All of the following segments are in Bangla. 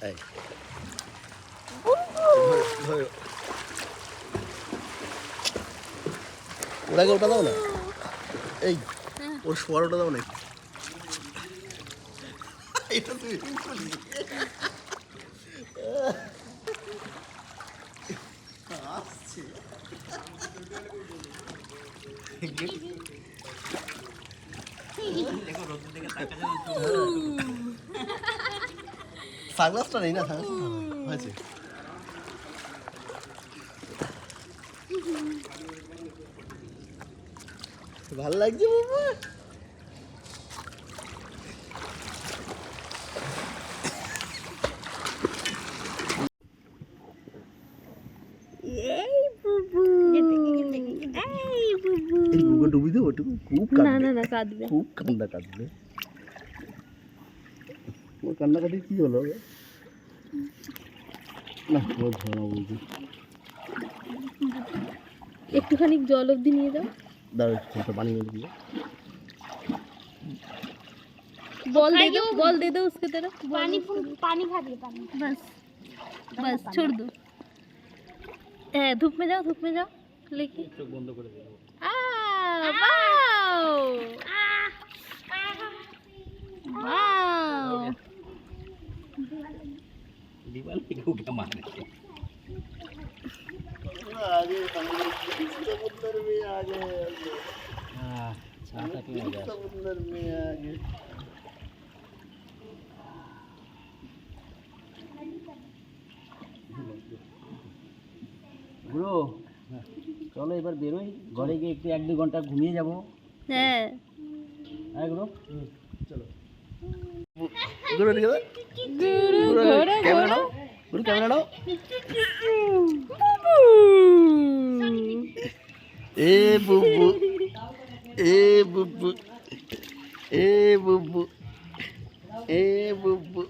এই ওটাকে ওটা দাও না, এই ওর শোয়ার ওটা দাও না। এটা তুই আসছে সানগ্লাসটা নেই না, হয়েছে। ভালো লাগছে বাবা। ডুবি দেবো খুব কাঁদবে, খুব কান্না কাঁদবে। ওর কান্নাকাটি কি হলো না, ওর ধরা বলছি। একটুখানি জল অব্দি নিয়ে যাও, দাও একটু পানি মেরে দিও। बॉल दे दो, बॉल दे दो उसके तरफ। पानी पानी खा लिया पानी, बस बस छोड़ दो। धूप में जाओ, धूप में जाओ लेके। बंद कर दो। वाओ वाओ, दीवार पे क्या मारने आगे समुद्र में आ गए। हाँ छाता पे आ गया समुद्र में आ गए। ব্রো চলো এবার বেরোই, ঘরে গিয়ে একটু 1-2 ঘন্টা ঘুমিয়ে যাবো। হ্যাঁ হ্যাঁ ব্রো চলো। গুরু ঠিক আছে, গুরু ঘোড়া ক্যামেরা নাও, গুরু ক্যামেরা নাও। এ বুবু, এ বুবু, এ বুবু, এ বুবু।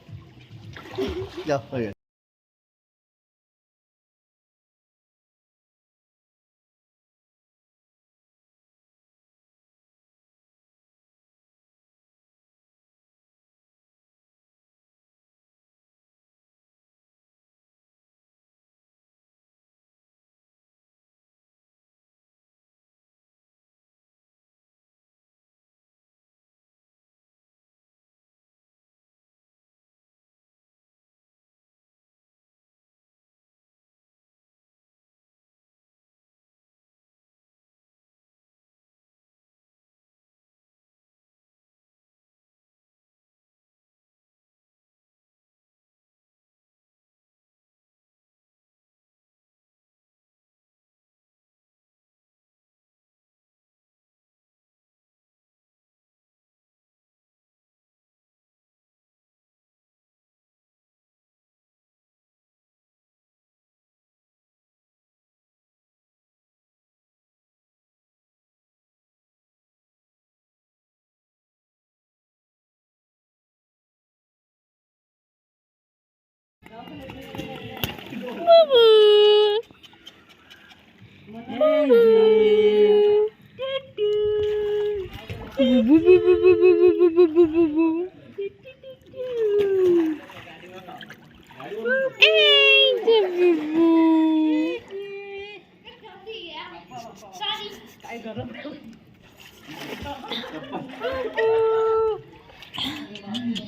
যাও হয়ে গেছে।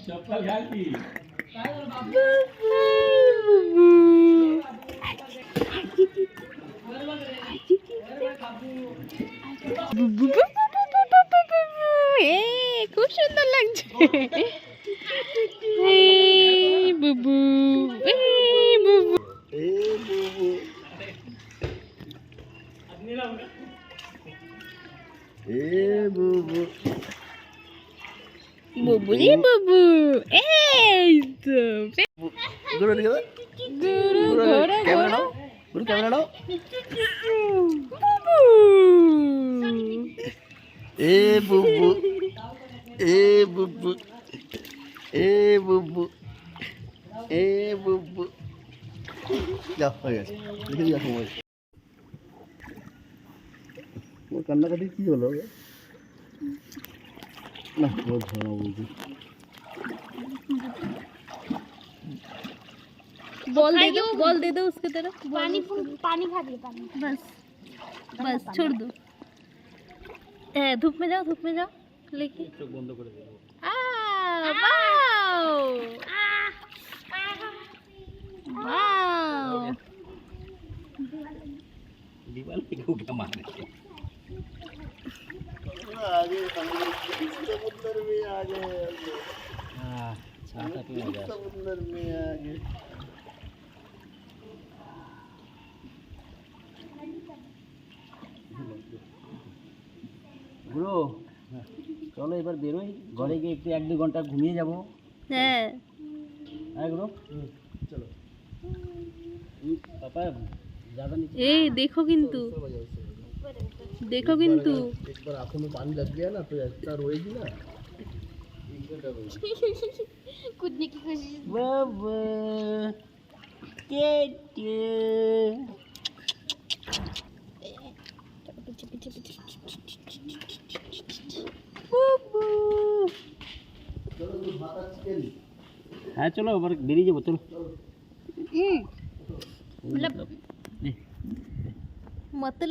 चप्पल घाली খুব সুন্দর লাগছে। বুবু বুবু বুবু বুবু রে বুবু, এই তো গুরু ঠিক আছে, গুরু ঘোড়া ক্যামেরা নাও, গুরু ক্যামেরা নাও। এ বুবু, এ বুবু, এ বুবু, এ বুবু। যাও হয়ে গেছে, লিখে দিয়ে সময়। ওর কান্নাকাটি কি হলো না, ওর ধরা বলছি। बॉल दे दो उसके तरफ पानी खा दिए पानी बस बस छोड़ दो धूप में जाओ लेके বন্ধ করে দেবো वाओ वाओ दीवार पे क्यों क्या मार रहे थे आगे समुद्र में आगे हाँ छाता पे मजा समुद्र में आगे গুরু চলো এবার বেরোই ঘরে গিয়ে একটু 1-2 ঘন্টা ঘুমিয়ে যাবো হ্যাঁ হ্যাঁ গুরু চলো পাপা ज़्यादा नीचे এই দেখো কিন্তু एक बार आंखों में पानी लग गया ना तो ऐसा रोएगी ना कूदने की कोशिश बाबा टेटे पीछे पीछे पीछे चलो तो भाता चिकन हाँ चलो এবার বেরিয়ে যাবো চলো मतलब